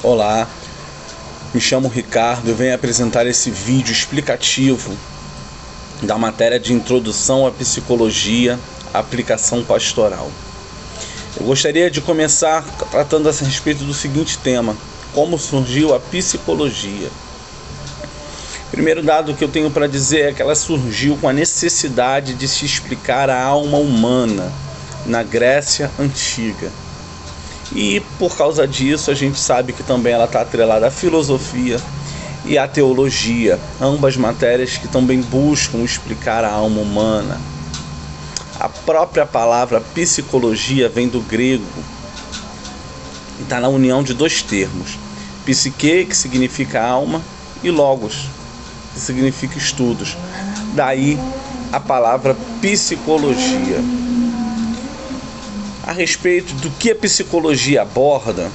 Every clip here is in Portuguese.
Olá, me chamo Ricardo e venho apresentar esse vídeo explicativo da matéria de Introdução à Psicologia, Aplicação Pastoral. Eu gostaria de começar tratando a respeito do seguinte tema: como surgiu a psicologia. O primeiro dado que eu tenho para dizer é que ela surgiu com a necessidade de se explicar a alma humana na Grécia Antiga. E por causa disso a gente sabe que também ela está atrelada à filosofia e à teologia, ambas matérias que também buscam explicar a alma humana. A própria palavra psicologia vem do grego e está na união de dois termos: psique, que significa alma, e logos, que significa estudos. Daí a palavra psicologia. A respeito do que a psicologia aborda,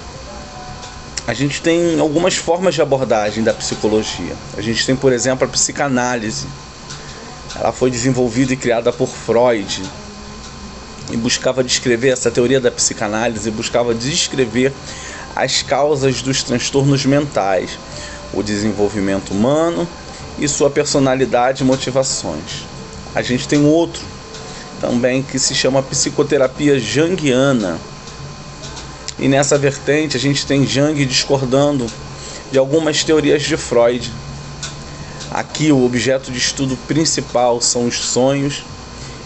a gente tem algumas formas de abordagem da psicologia. A gente tem, por exemplo, a psicanálise. Ela foi desenvolvida e criada por Freud e buscava descrever, essa teoria da psicanálise buscava descrever as causas dos transtornos mentais, o desenvolvimento humano e sua personalidade e motivações. A gente tem outro também que se chama psicoterapia junguiana. E nessa vertente a gente tem Jung discordando de algumas teorias de Freud. Aqui o objeto de estudo principal são os sonhos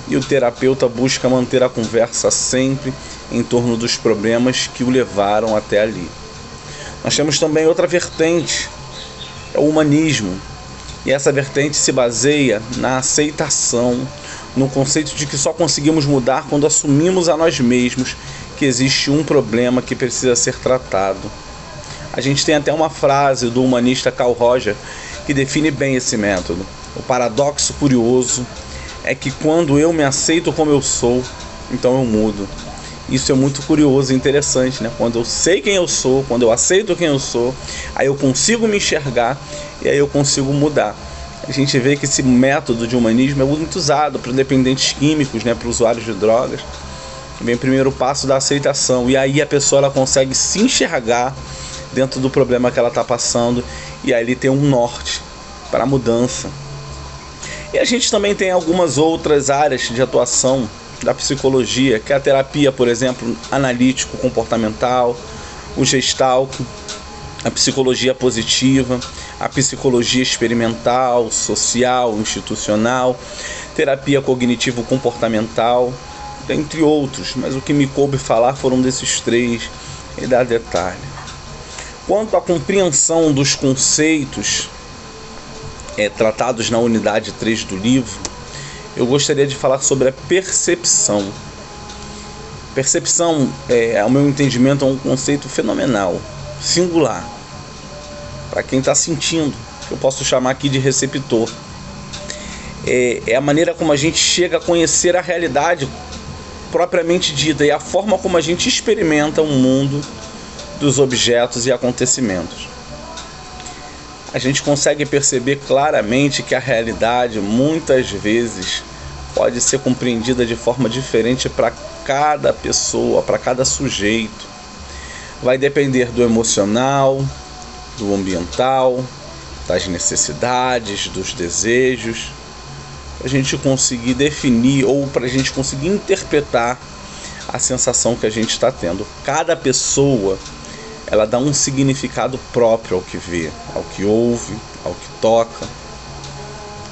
e o terapeuta busca manter a conversa sempre em torno dos problemas que o levaram até ali. Nós temos também outra vertente, é o humanismo. E essa vertente se baseia na aceitação, no conceito de que só conseguimos mudar quando assumimos a nós mesmos que existe um problema que precisa ser tratado. A gente tem até uma frase do humanista Carl Rogers que define bem esse método. O paradoxo curioso é que quando eu me aceito como eu sou, então eu mudo. Isso é muito curioso e interessante, né? Quando eu sei quem eu sou, quando eu aceito quem eu sou, aí eu consigo me enxergar e aí eu consigo mudar. A gente vê que esse método de humanismo é muito usado para dependentes químicos, né, para usuários de drogas. Vem o primeiro passo da aceitação, e aí a pessoa ela consegue se enxergar dentro do problema que ela está passando, e aí ele tem um norte para a mudança. E a gente também tem algumas outras áreas de atuação da psicologia, que é a terapia, por exemplo, analítico-comportamental, o Gestalt, a psicologia positiva, a psicologia experimental, social, institucional, terapia cognitivo-comportamental, entre outros, mas o que me coube falar foram desses três e dar detalhe. Quanto à compreensão dos conceitos tratados na unidade 3 do livro, eu gostaria de falar sobre a percepção. Percepção, ao meu entendimento, é um conceito fenomenal, singular, para quem está sentindo, que eu posso chamar aqui de receptor. É a maneira como a gente chega a conhecer a realidade propriamente dita e a forma como a gente experimenta o mundo dos objetos e acontecimentos. A gente consegue perceber claramente que a realidade muitas vezes pode ser compreendida de forma diferente para cada pessoa, para cada sujeito. Vai depender do emocional, do ambiental, das necessidades, dos desejos, para a gente conseguir definir ou para a gente conseguir interpretar a sensação que a gente está tendo. Cada pessoa, ela dá um significado próprio ao que vê, ao que ouve, ao que toca.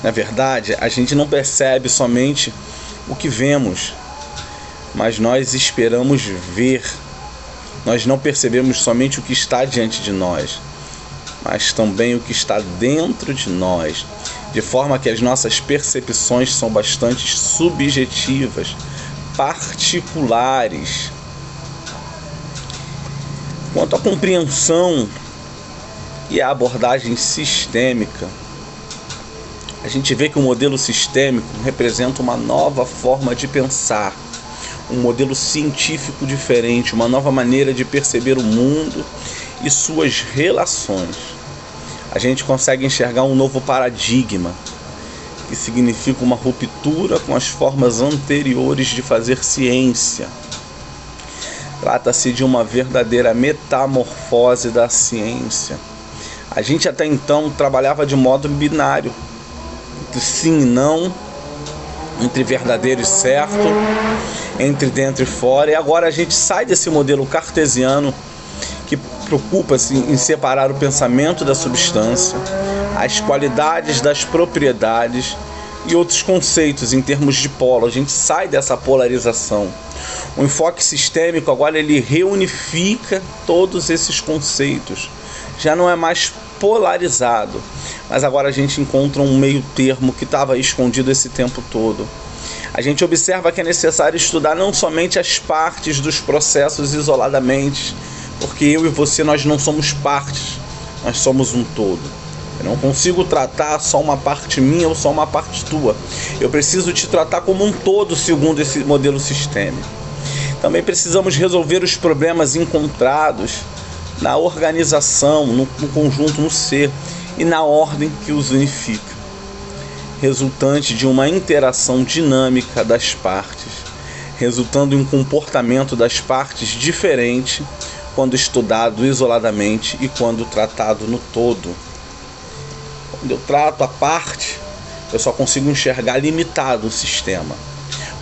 Na verdade, a gente não percebe somente o que vemos, mas nós esperamos ver. Nós não percebemos somente o que está diante de nós, mas também o que está dentro de nós, de forma que as nossas percepções são bastante subjetivas, particulares. Quanto à compreensão e à abordagem sistêmica, a gente vê que o modelo sistêmico representa uma nova forma de pensar, um modelo científico diferente, uma nova maneira de perceber o mundo e suas relações. A gente consegue enxergar um novo paradigma, que significa uma ruptura com as formas anteriores de fazer ciência. Trata-se de uma verdadeira metamorfose da ciência. A gente até então trabalhava de modo binário, entre sim e não, entre verdadeiro e certo, entre dentro e fora, e agora a gente sai desse modelo cartesiano que preocupa-se em separar o pensamento da substância, as qualidades das propriedades e outros conceitos em termos de polo. A gente sai dessa polarização. O enfoque sistêmico agora ele reunifica todos esses conceitos. Já não é mais polarizado, mas agora a gente encontra um meio termo que estava escondido esse tempo todo. A gente observa que é necessário estudar não somente as partes dos processos isoladamente, porque eu e você, nós não somos partes, nós somos um todo. Eu não consigo tratar só uma parte minha ou só uma parte tua. Eu preciso te tratar como um todo, segundo esse modelo sistêmico. Também precisamos resolver os problemas encontrados na organização, no conjunto, no ser e na ordem que os unifica, resultante de uma interação dinâmica das partes, resultando em um comportamento das partes diferente quando estudado isoladamente e quando tratado no todo. Quando eu trato a parte, eu só consigo enxergar limitado o sistema.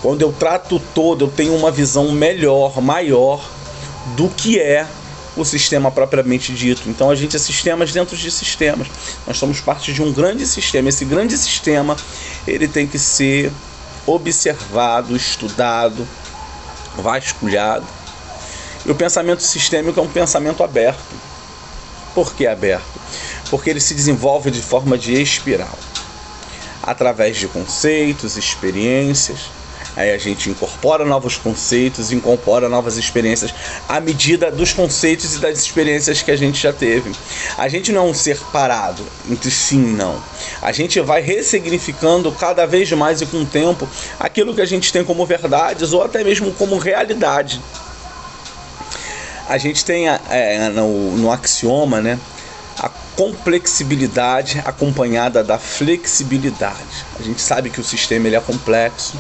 Quando eu trato o todo, eu tenho uma visão melhor, maior do que é o sistema propriamente dito. Então a gente é sistemas dentro de sistemas. Nós somos parte de um grande sistema. Esse grande sistema, ele tem que ser observado, estudado, vasculhado. E o pensamento sistêmico é um pensamento aberto. Por que aberto? Porque ele se desenvolve de forma de espiral, através de conceitos, experiências. Aí a gente incorpora novos conceitos, incorpora novas experiências à medida dos conceitos e das experiências que a gente já teve. A gente não é um ser parado entre sim e não. A gente vai ressignificando cada vez mais e com o tempo aquilo que a gente tem como verdades ou até mesmo como realidade. A gente tem no axioma, né, a complexibilidade acompanhada da flexibilidade. A gente sabe que o sistema ele é complexo,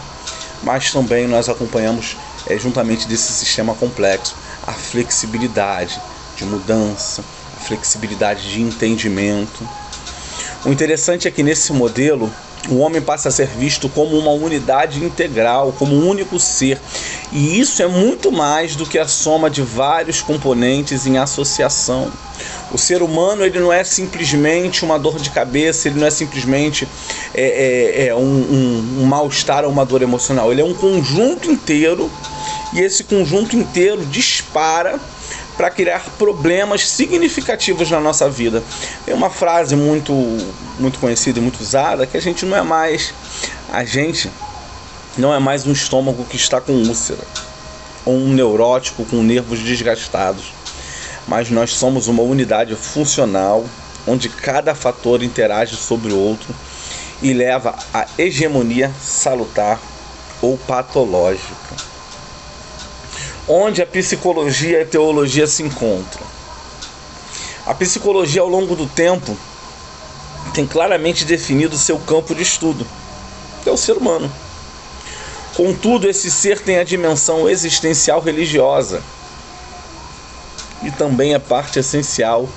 mas também nós acompanhamos juntamente desse sistema complexo a flexibilidade de mudança, a flexibilidade de entendimento. O interessante é que nesse modelo o homem passa a ser visto como uma unidade integral, como um único ser, e isso é muito mais do que a soma de vários componentes em associação. O ser humano ele não é simplesmente uma dor de cabeça, ele não é simplesmente um mal-estar ou uma dor emocional. Ele é um conjunto inteiro, e esse conjunto inteiro dispara para criar problemas significativos na nossa vida. Tem uma frase muito conhecida e muito usada, que a gente não é mais um estômago que está com úlcera, ou um neurótico com nervos desgastados, mas nós somos uma unidade funcional, onde cada fator interage sobre o outro e leva à hegemonia salutar ou patológica. Onde a psicologia e a teologia se encontram. A psicologia, ao longo do tempo, tem claramente definido seu campo de estudo, que é o ser humano. Contudo, esse ser tem a dimensão existencial religiosa e também é parte essencial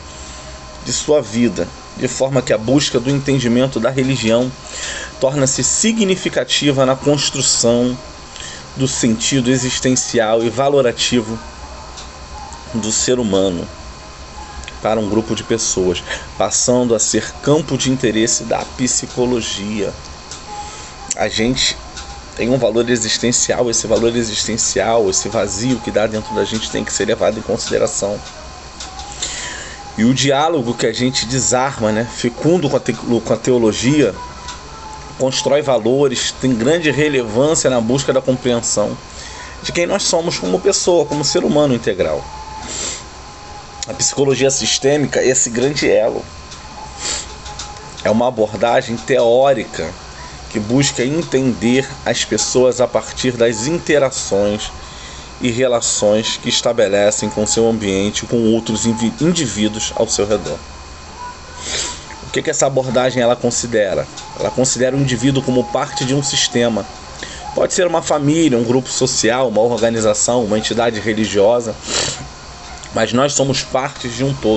de sua vida, de forma que a busca do entendimento da religião torna-se significativa na construção do sentido existencial e valorativo do ser humano para um grupo de pessoas, passando a ser campo de interesse da psicologia. A gente tem um valor existencial, esse valor existencial, esse vazio que dá dentro da gente tem que ser levado em consideração. E o diálogo que a gente desarma, né, fecundo com a teologia, constrói valores, tem grande relevância na busca da compreensão de quem nós somos como pessoa, como ser humano integral. A psicologia sistêmica é esse grande elo. É uma abordagem teórica que busca entender as pessoas a partir das interações e relações que estabelecem com seu ambiente e com outros indivíduos ao seu redor. O que essa abordagem ela considera? Ela considera o indivíduo como parte de um sistema, Pode ser uma família, um grupo social, uma organização, uma entidade religiosa, mas nós somos partes de um todo.